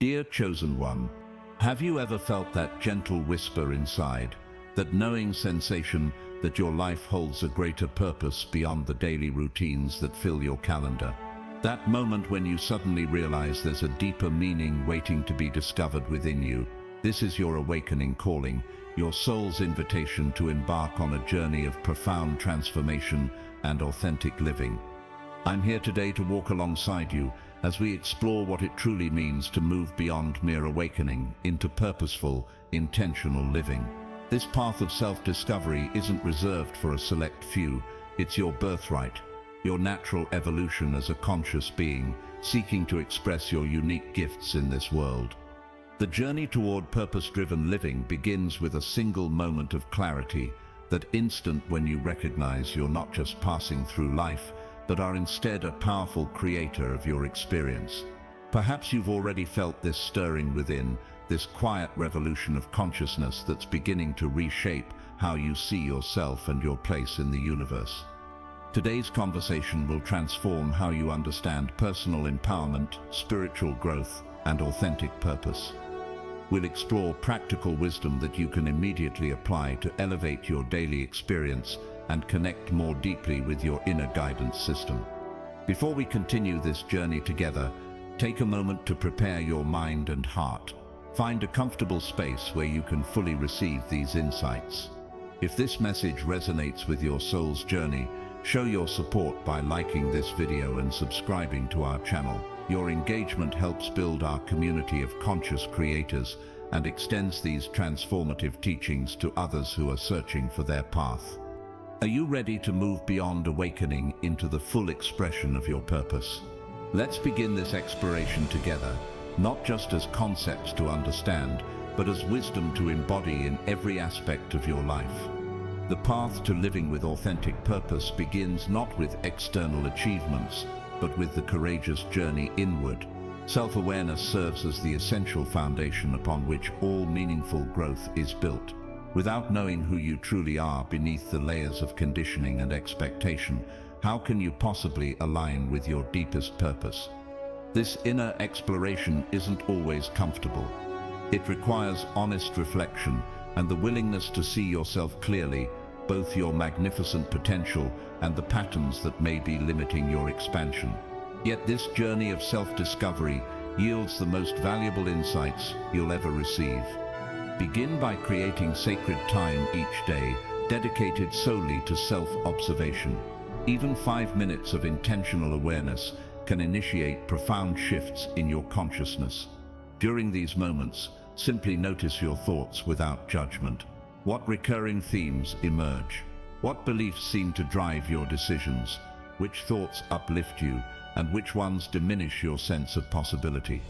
Dear chosen one, have you ever felt that gentle whisper inside, that knowing sensation that your life holds a greater purpose beyond the daily routines that fill your calendar? That moment when you suddenly realize there's a deeper meaning waiting to be discovered within you. This is your awakening calling, your soul's invitation to embark on a journey of profound transformation and authentic living. I'm here today to walk alongside you as we explore what it truly means to move beyond mere awakening into purposeful, intentional living. This path of self-discovery isn't reserved for a select few. It's your birthright, your natural evolution as a conscious being, seeking to express your unique gifts in this world. The journey toward purpose-driven living begins with a single moment of clarity, that instant when you recognize you're not just passing through life, but are instead a powerful creator of your experience. Perhaps you've already felt this stirring within, this quiet revolution of consciousness that's beginning to reshape how you see yourself and your place in the universe. Today's conversation will transform how you understand personal empowerment, spiritual growth, and authentic purpose. We'll explore practical wisdom that you can immediately apply to elevate your daily experience and connect more deeply with your inner guidance system. Before we continue this journey together, take a moment to prepare your mind and heart. Find a comfortable space where you can fully receive these insights. If this message resonates with your soul's journey, show your support by liking this video and subscribing to our channel. Your engagement helps build our community of conscious creators and extends these transformative teachings to others who are searching for their path. Are you ready to move beyond awakening into the full expression of your purpose? Let's begin this exploration together, not just as concepts to understand, but as wisdom to embody in every aspect of your life. The path to living with authentic purpose begins not with external achievements, but with the courageous journey inward. Self-awareness serves as the essential foundation upon which all meaningful growth is built. Without knowing who you truly are beneath the layers of conditioning and expectation, how can you possibly align with your deepest purpose? This inner exploration isn't always comfortable. It requires honest reflection and the willingness to see yourself clearly, both your magnificent potential and the patterns that may be limiting your expansion. Yet this journey of self-discovery yields the most valuable insights you'll ever receive. Begin by creating sacred time each day, dedicated solely to self-observation. Even 5 minutes of intentional awareness can initiate profound shifts in your consciousness. During these moments, simply notice your thoughts without judgment. What recurring themes emerge? What beliefs seem to drive your decisions? Which thoughts uplift you, and which ones diminish your sense of possibility?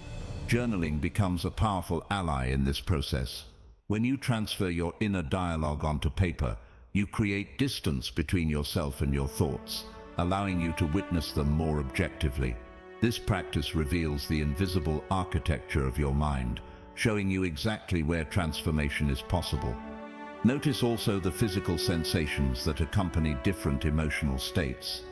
Journaling becomes a powerful ally in this process. When you transfer your inner dialogue onto paper, you create distance between yourself and your thoughts, allowing you to witness them more objectively. This practice reveals the invisible architecture of your mind, showing you exactly where transformation is possible. Notice also the physical sensations that accompany different emotional states.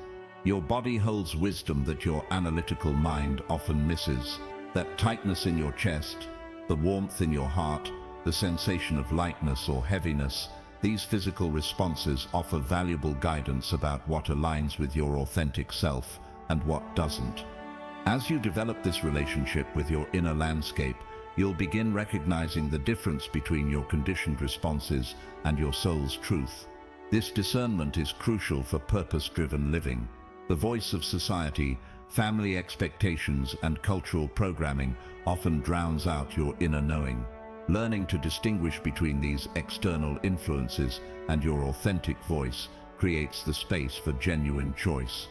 Your body holds wisdom that your analytical mind often misses. That tightness in your chest, the warmth in your heart, the sensation of lightness or heaviness, these physical responses offer valuable guidance about what aligns with your authentic self and what doesn't. As you develop this relationship with your inner landscape, you'll begin recognizing the difference between your conditioned responses and your soul's truth. This discernment is crucial for purpose-driven living. The voice of society, family expectations, and cultural programming often drowns out your inner knowing. Learning to distinguish between these external influences and your authentic voice creates the space for genuine choice.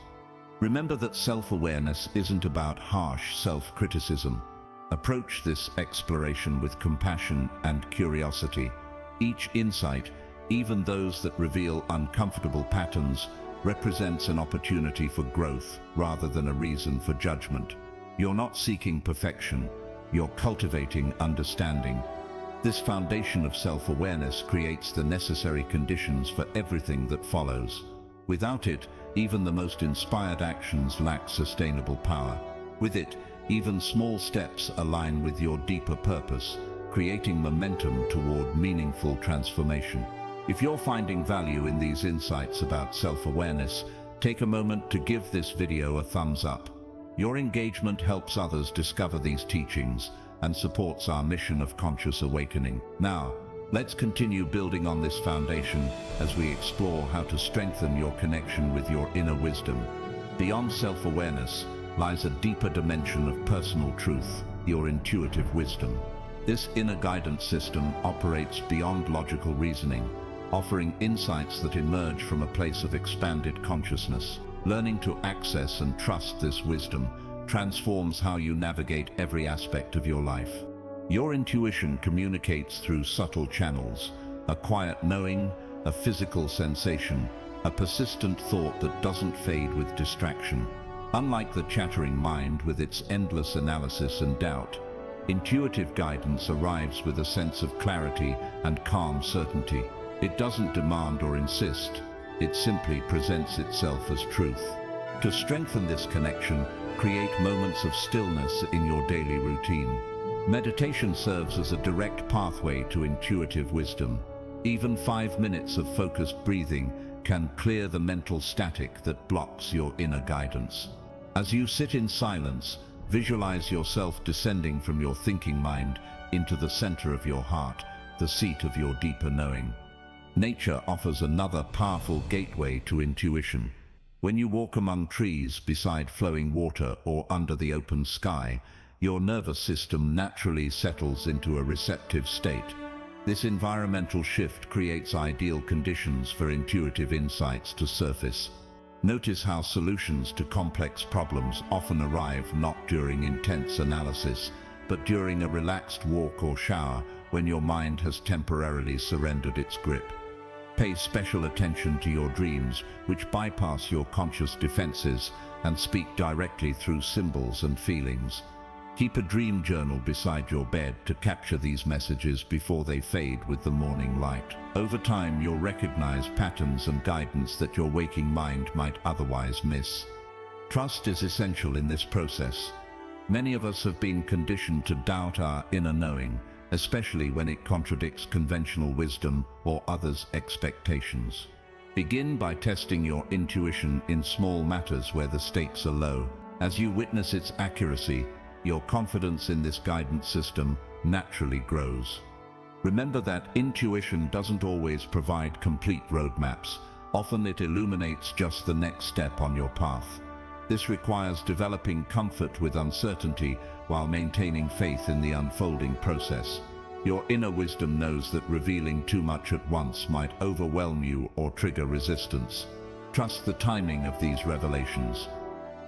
Remember that self-awareness isn't about harsh self-criticism. Approach this exploration with compassion and curiosity. Each insight, even those that reveal uncomfortable patterns, represents an opportunity for growth rather than a reason for judgment. You're not seeking perfection, you're cultivating understanding. This foundation of self-awareness creates the necessary conditions for everything that follows. Without it, even the most inspired actions lack sustainable power. With it, Even small steps align with your deeper purpose, creating momentum toward meaningful transformation. If you're finding value in these insights about self-awareness, take a moment to give this video a thumbs up. Your engagement helps others discover these teachings and supports our mission of conscious awakening. Now, let's continue building on this foundation as we explore how to strengthen your connection with your inner wisdom. Beyond self-awareness lies a deeper dimension of personal truth, your intuitive wisdom. This inner guidance system operates beyond logical reasoning, offering insights that emerge from a place of expanded consciousness. Learning to access and trust this wisdom transforms how you navigate every aspect of your life. Your intuition communicates through subtle channels, a quiet knowing, a physical sensation, a persistent thought that doesn't fade with distraction. Unlike the chattering mind with its endless analysis and doubt, intuitive guidance arrives with a sense of clarity and calm certainty. It doesn't demand or insist, it simply presents itself as truth. To strengthen this connection, create moments of stillness in your daily routine. Meditation serves as a direct pathway to intuitive wisdom. Even 5 minutes of focused breathing can clear the mental static that blocks your inner guidance. As you sit in silence, visualize yourself descending from your thinking mind into the center of your heart, the seat of your deeper knowing. Nature offers another powerful gateway to intuition. When you walk among trees, beside flowing water, or under the open sky, your nervous system naturally settles into a receptive state. This environmental shift creates ideal conditions for intuitive insights to surface. Notice how solutions to complex problems often arrive not during intense analysis, but during a relaxed walk or shower when your mind has temporarily surrendered its grip. Pay special attention to your dreams, which bypass your conscious defenses and speak directly through symbols and feelings. Keep a dream journal beside your bed to capture these messages before they fade with the morning light. Over time, you'll recognize patterns and guidance that your waking mind might otherwise miss. Trust is essential in this process. Many of us have been conditioned to doubt our inner knowing, especially when it contradicts conventional wisdom or others' expectations. Begin by testing your intuition in small matters where the stakes are low. As you witness its accuracy, your confidence in this guidance system naturally grows. Remember that intuition doesn't always provide complete roadmaps. Often it illuminates just the next step on your path. This requires developing comfort with uncertainty while maintaining faith in the unfolding process. Your inner wisdom knows that revealing too much at once might overwhelm you or trigger resistance. Trust the timing of these revelations.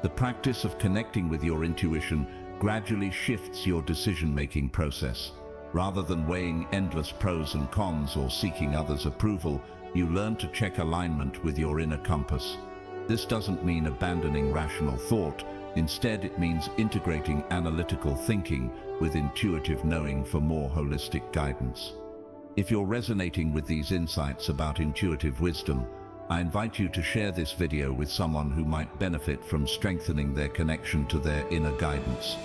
The practice of connecting with your intuition gradually shifts your decision-making process. Rather than weighing endless pros and cons or seeking others' approval, you learn to check alignment with your inner compass. This doesn't mean abandoning rational thought. Instead, it means integrating analytical thinking with intuitive knowing for more holistic guidance. If you're resonating with these insights about intuitive wisdom, I invite you to share this video with someone who might benefit from strengthening their connection to their inner guidance.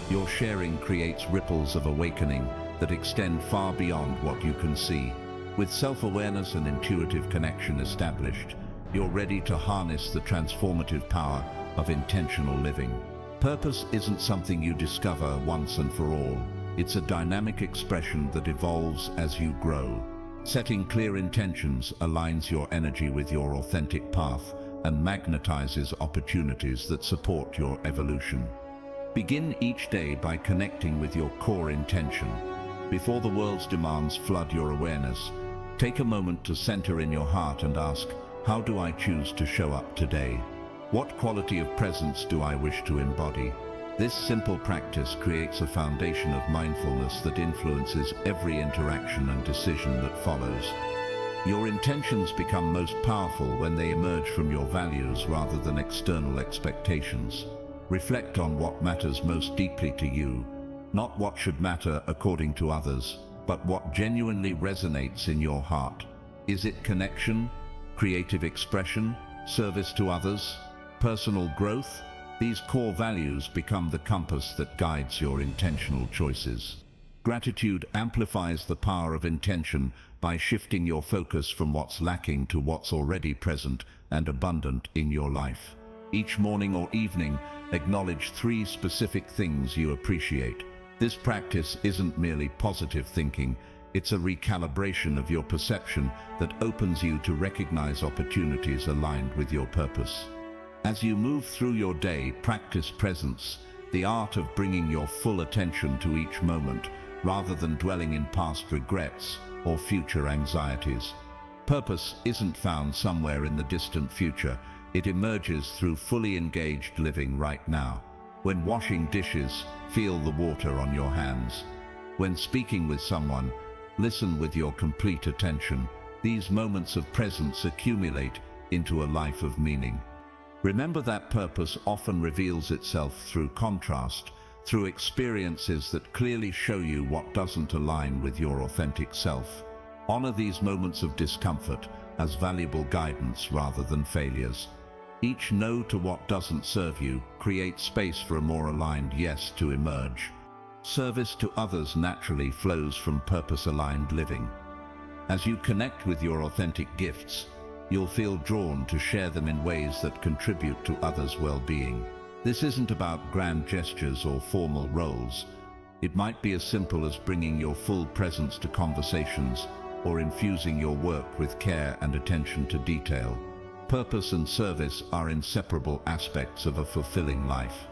Your sharing creates ripples of awakening that extend far beyond what you can see. With self-awareness and intuitive connection established, you're ready to harness the transformative power of intentional living. Purpose isn't something you discover once and for all. It's a dynamic expression that evolves as you grow. Setting clear intentions aligns your energy with your authentic path and magnetizes opportunities that support your evolution. Begin each day by connecting with your core intention. Before the world's demands flood your awareness, take a moment to center in your heart and ask, how do I choose to show up today? What quality of presence do I wish to embody? This simple practice creates a foundation of mindfulness that influences every interaction and decision that follows. Your intentions become most powerful when they emerge from your values rather than external expectations. Reflect on what matters most deeply to you, not what should matter according to others, but what genuinely resonates in your heart. Is it connection, creative expression, service to others, personal growth? These core values become the compass that guides your intentional choices. Gratitude amplifies the power of intention by shifting your focus from what's lacking to what's already present and abundant in your life. Each morning or evening, acknowledge 3 specific things you appreciate. This practice isn't merely positive thinking, it's a recalibration of your perception that opens you to recognize opportunities aligned with your purpose. As you move through your day, practice presence, the art of bringing your full attention to each moment, rather than dwelling in past regrets or future anxieties. Purpose isn't found somewhere in the distant future, it emerges through fully engaged living right now. When washing dishes, feel the water on your hands. When speaking with someone, listen with your complete attention. These moments of presence accumulate into a life of meaning. Remember that purpose often reveals itself through contrast, through experiences that clearly show you what doesn't align with your authentic self. Honor these moments of discomfort as valuable guidance rather than failures. Each no to what doesn't serve you creates space for a more aligned yes to emerge. Service to others naturally flows from purpose-aligned living. As you connect with your authentic gifts, you'll feel drawn to share them in ways that contribute to others' well-being. This isn't about grand gestures or formal roles. It might be as simple as bringing your full presence to conversations or infusing your work with care and attention to detail. Purpose and service are inseparable aspects of a fulfilling life.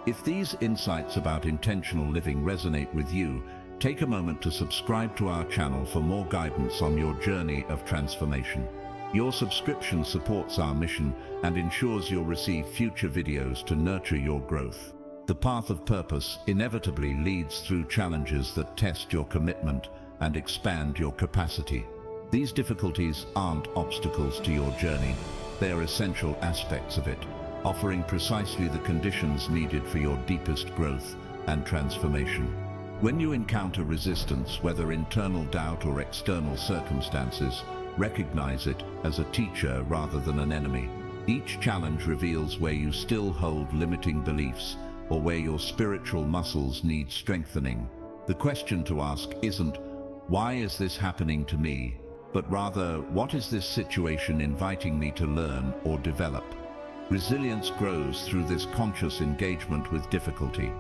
If these insights about intentional living resonate with you, take a moment to subscribe to our channel for more guidance on your journey of transformation. Your subscription supports our mission and ensures you'll receive future videos to nurture your growth. The path of purpose inevitably leads through challenges that test your commitment and expand your capacity. These difficulties aren't obstacles to your journey, they are essential aspects of it, offering precisely the conditions needed for your deepest growth and transformation. When you encounter resistance, whether internal doubt or external circumstances, recognize it as a teacher rather than an enemy. Each challenge reveals where you still hold limiting beliefs or where your spiritual muscles need strengthening. The question to ask isn't, "Why is this happening to me?" but rather, "What is this situation inviting me to learn or develop?" Resilience grows through this conscious engagement with difficulty.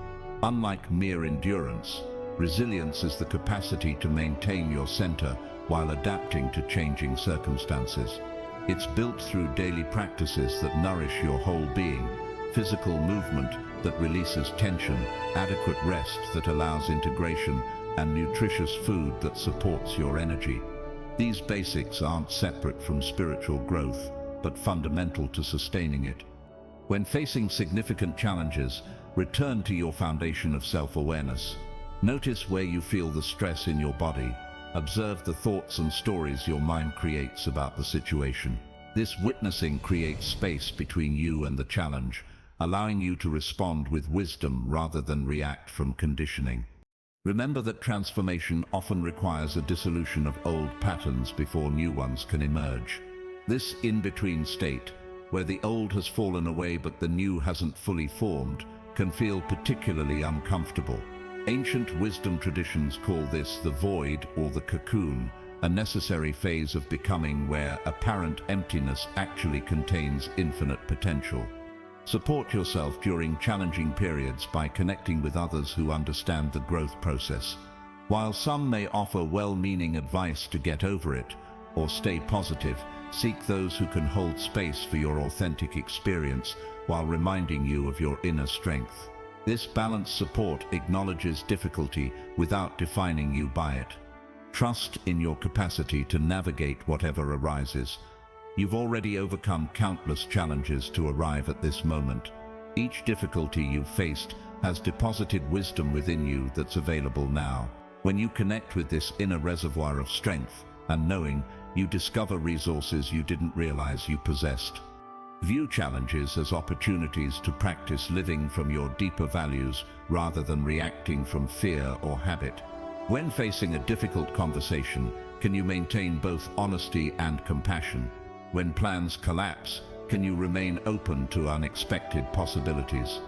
Unlike mere endurance, resilience is the capacity to maintain your center while adapting to changing circumstances. It's built through daily practices that nourish your whole being, physical movement that releases tension, adequate rest that allows integration, and nutritious food that supports your energy. These basics aren't separate from spiritual growth, but fundamental to sustaining it. When facing significant challenges, return to your foundation of self-awareness. Notice where you feel the stress in your body. Observe the thoughts and stories your mind creates about the situation. This witnessing creates space between you and the challenge, allowing you to respond with wisdom rather than react from conditioning. Remember that transformation often requires a dissolution of old patterns before new ones can emerge. This in-between state, where the old has fallen away but the new hasn't fully formed, can feel particularly uncomfortable. Ancient wisdom traditions call this the void or the cocoon, a necessary phase of becoming where apparent emptiness actually contains infinite potential. Support yourself during challenging periods by connecting with others who understand the growth process. While some may offer well-meaning advice to get over it or stay positive, seek those who can hold space for your authentic experience while reminding you of your inner strength. This balanced support acknowledges difficulty without defining you by it. Trust in your capacity to navigate whatever arises. You've already overcome countless challenges to arrive at this moment. Each difficulty you've faced has deposited wisdom within you that's available now. When you connect with this inner reservoir of strength and knowing, you discover resources you didn't realize you possessed. View challenges as opportunities to practice living from your deeper values rather than reacting from fear or habit. When facing a difficult conversation, can you maintain both honesty and compassion? When plans collapse, can you remain open to unexpected possibilities?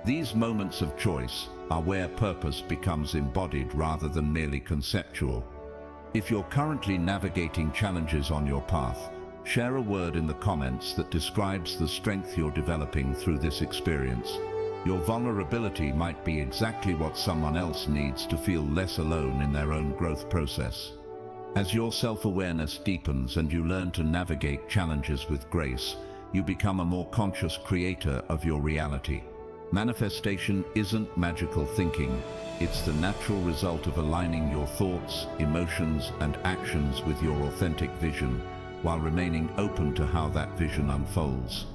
These moments of choice are where purpose becomes embodied rather than merely conceptual. If you're currently navigating challenges on your path, share a word in the comments that describes the strength you're developing through this experience. Your vulnerability might be exactly what someone else needs to feel less alone in their own growth process. As your self-awareness deepens and you learn to navigate challenges with grace, you become a more conscious creator of your reality. Manifestation isn't magical thinking. It's the natural result of aligning your thoughts, emotions, and actions with your authentic vision, while remaining open to how that vision unfolds.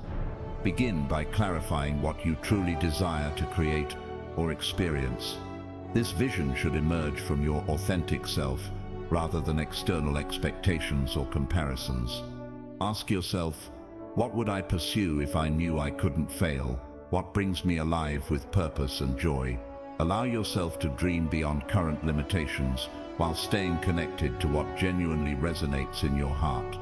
Begin by clarifying what you truly desire to create or experience. This vision should emerge from your authentic self, rather than external expectations or comparisons. Ask yourself, what would I pursue if I knew I couldn't fail? What brings me alive with purpose and joy? Allow yourself to dream beyond current limitations while staying connected to what genuinely resonates in your heart.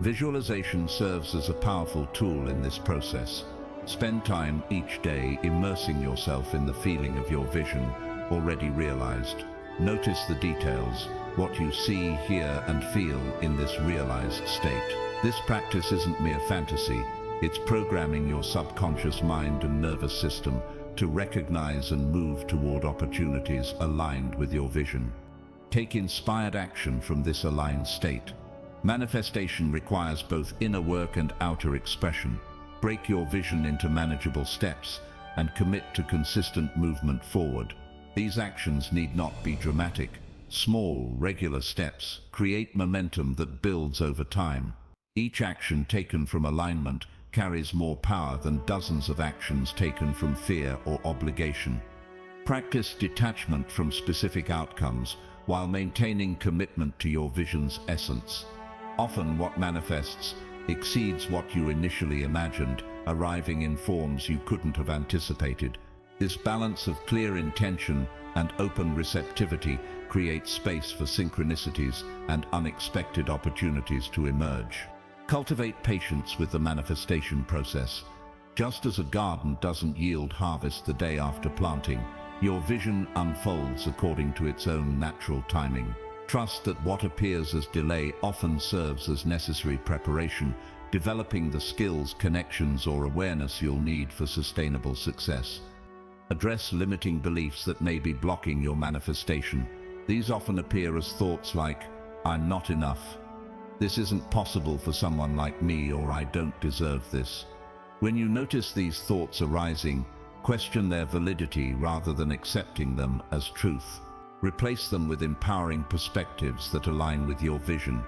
Visualization serves as a powerful tool in this process. Spend time each day immersing yourself in the feeling of your vision already realized. Notice the details, what you see, hear, and feel in this realized state. This practice isn't mere fantasy. It's programming your subconscious mind and nervous system to recognize and move toward opportunities aligned with your vision. Take inspired action from this aligned state. Manifestation requires both inner work and outer expression. Break your vision into manageable steps and commit to consistent movement forward. These actions need not be dramatic. Small, regular steps create momentum that builds over time. Each action taken from alignment carries more power than dozens of actions taken from fear or obligation. Practice detachment from specific outcomes while maintaining commitment to your vision's essence. Often what manifests exceeds what you initially imagined, arriving in forms you couldn't have anticipated. This balance of clear intention and open receptivity creates space for synchronicities and unexpected opportunities to emerge. Cultivate patience with the manifestation process. Just as a garden doesn't yield harvest the day after planting, your vision unfolds according to its own natural timing. Trust that what appears as delay often serves as necessary preparation, developing the skills, connections, or awareness you'll need for sustainable success. Address limiting beliefs that may be blocking your manifestation. These often appear as thoughts like, "I'm not enough," "This isn't possible for someone like me," or "I don't deserve this." When you notice these thoughts arising, question their validity rather than accepting them as truth. Replace them with empowering perspectives that align with your vision.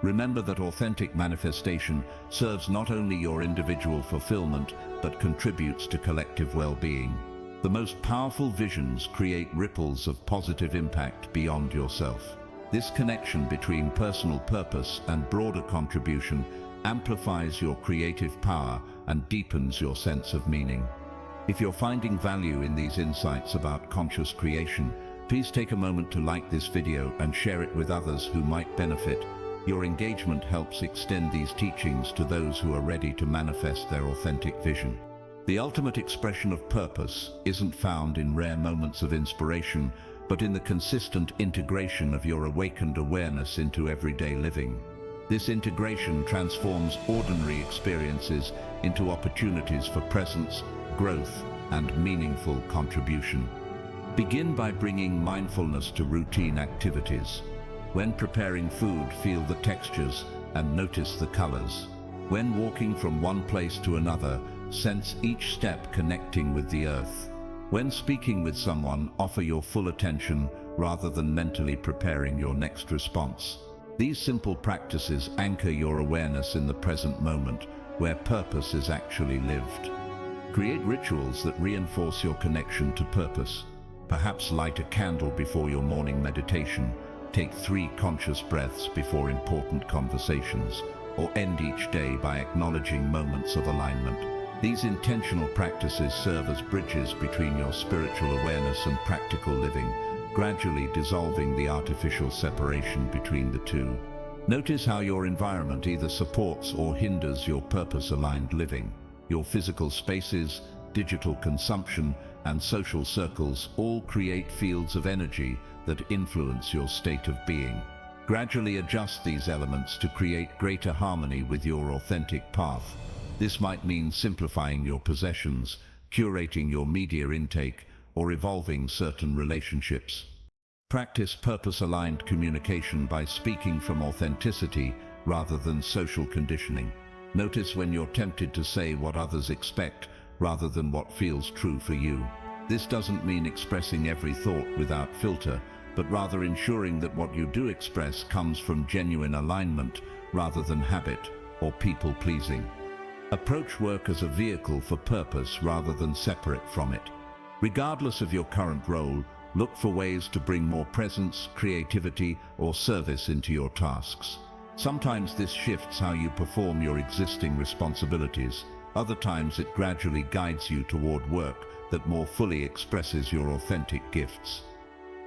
Remember that authentic manifestation serves not only your individual fulfillment, but contributes to collective well-being. The most powerful visions create ripples of positive impact beyond yourself. This connection between personal purpose and broader contribution amplifies your creative power and deepens your sense of meaning. If you're finding value in these insights about conscious creation, please take a moment to like this video and share it with others who might benefit. Your engagement helps extend these teachings to those who are ready to manifest their authentic vision. The ultimate expression of purpose isn't found in rare moments of inspiration, but in the consistent integration of your awakened awareness into everyday living. This integration transforms ordinary experiences into opportunities for presence, growth, and meaningful contribution. Begin by bringing mindfulness to routine activities. When preparing food, feel the textures and notice the colors. When walking from one place to another, sense each step connecting with the earth. When speaking with someone, offer your full attention rather than mentally preparing your next response. These simple practices anchor your awareness in the present moment, where purpose is actually lived. Create rituals that reinforce your connection to purpose. Perhaps light a candle before your morning meditation, take 3 conscious breaths before important conversations, or end each day by acknowledging moments of alignment. These intentional practices serve as bridges between your spiritual awareness and practical living, gradually dissolving the artificial separation between the two. Notice how your environment either supports or hinders your purpose-aligned living. Your physical spaces, digital consumption, and social circles all create fields of energy that influence your state of being. Gradually adjust these elements to create greater harmony with your authentic path. This might mean simplifying your possessions, curating your media intake, or evolving certain relationships. Practice purpose-aligned communication by speaking from authenticity rather than social conditioning. Notice when you're tempted to say what others expect rather than what feels true for you. This doesn't mean expressing every thought without filter, but rather ensuring that what you do express comes from genuine alignment rather than habit or people-pleasing. Approach work as a vehicle for purpose rather than separate from it. Regardless of your current role, look for ways to bring more presence, creativity, or service into your tasks. Sometimes this shifts how you perform your existing responsibilities. Other times it gradually guides you toward work that more fully expresses your authentic gifts.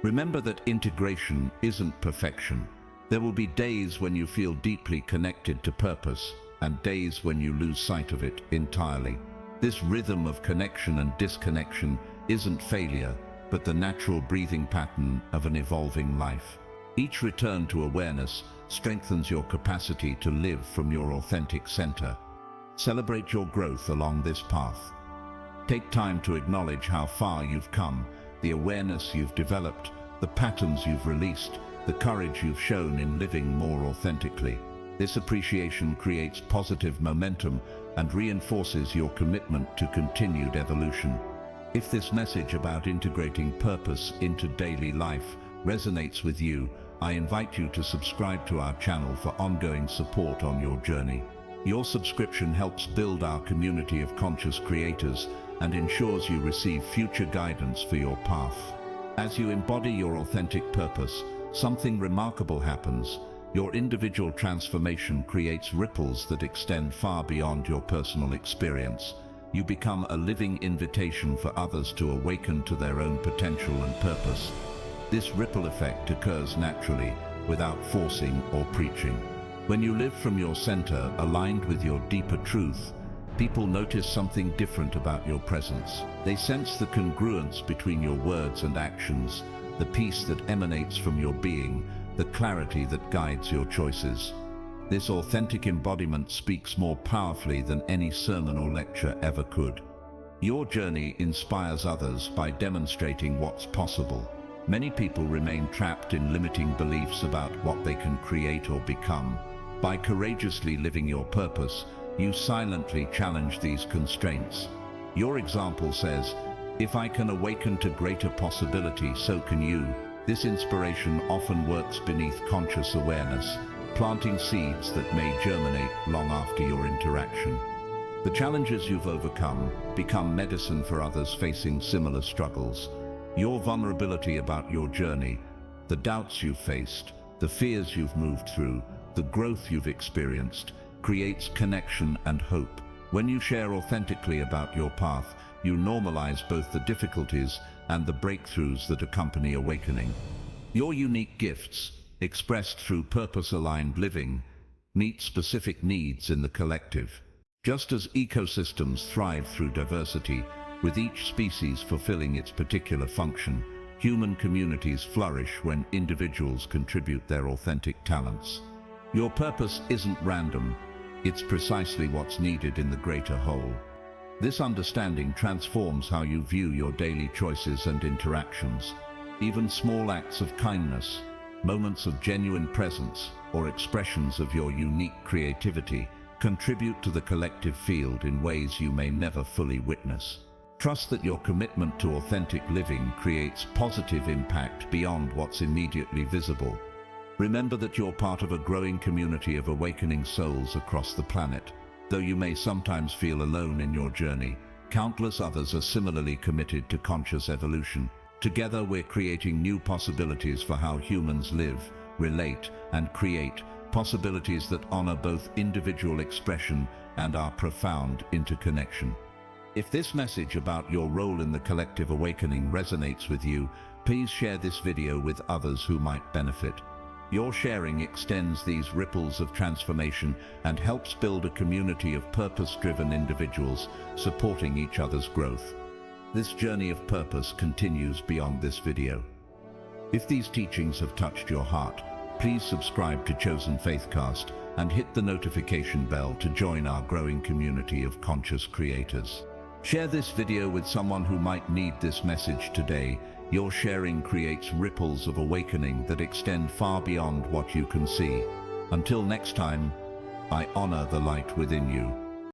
Remember that integration isn't perfection. There will be days when you feel deeply connected to purpose and days when you lose sight of it entirely. This rhythm of connection and disconnection isn't failure, but the natural breathing pattern of an evolving life. Each return to awareness strengthens your capacity to live from your authentic center. Celebrate your growth along this path. Take time to acknowledge how far you've come, the awareness you've developed, the patterns you've released, the courage you've shown in living more authentically. This appreciation creates positive momentum and reinforces your commitment to continued evolution. If this message about integrating purpose into daily life resonates with you, I invite you to subscribe to our channel for ongoing support on your journey. Your subscription helps build our community of conscious creators and ensures you receive future guidance for your path. As you embody your authentic purpose, something remarkable happens. Your individual transformation creates ripples that extend far beyond your personal experience. You become a living invitation for others to awaken to their own potential and purpose. This ripple effect occurs naturally, without forcing or preaching. When you live from your center, aligned with your deeper truth, people notice something different about your presence. They sense the congruence between your words and actions, the peace that emanates from your being, the clarity that guides your choices. This authentic embodiment speaks more powerfully than any sermon or lecture ever could. Your journey inspires others by demonstrating what's possible. Many people remain trapped in limiting beliefs about what they can create or become. By courageously living your purpose, you silently challenge these constraints. Your example says, "If I can awaken to greater possibility, so can you." This inspiration often works beneath conscious awareness, planting seeds that may germinate long after your interaction. The challenges you've overcome become medicine for others facing similar struggles. Your vulnerability about your journey, the doubts you've faced, the fears you've moved through, the growth you've experienced, creates connection and hope. When you share authentically about your path, you normalize both the difficulties and the breakthroughs that accompany awakening. Your unique gifts, expressed through purpose-aligned living, meet specific needs in the collective. Just as ecosystems thrive through diversity, with each species fulfilling its particular function, human communities flourish when individuals contribute their authentic talents. Your purpose isn't random, it's precisely what's needed in the greater whole. This understanding transforms how you view your daily choices and interactions. Even small acts of kindness, moments of genuine presence, or expressions of your unique creativity contribute to the collective field in ways you may never fully witness. Trust that your commitment to authentic living creates positive impact beyond what's immediately visible. Remember that you're part of a growing community of awakening souls across the planet. Though you may sometimes feel alone in your journey, countless others are similarly committed to conscious evolution. Together we're creating new possibilities for how humans live, relate, and create, possibilities that honor both individual expression and our profound interconnection. If this message about your role in the collective awakening resonates with you, please share this video with others who might benefit. Your sharing extends these ripples of transformation and helps build a community of purpose-driven individuals supporting each other's growth. This journey of purpose continues beyond this video. If these teachings have touched your heart, please subscribe to Chosen Faithcast and hit the notification bell to join our growing community of conscious creators. Share this video with someone who might need this message today. Your sharing creates ripples of awakening that extend far beyond what you can see. Until next time, I honor the light within you.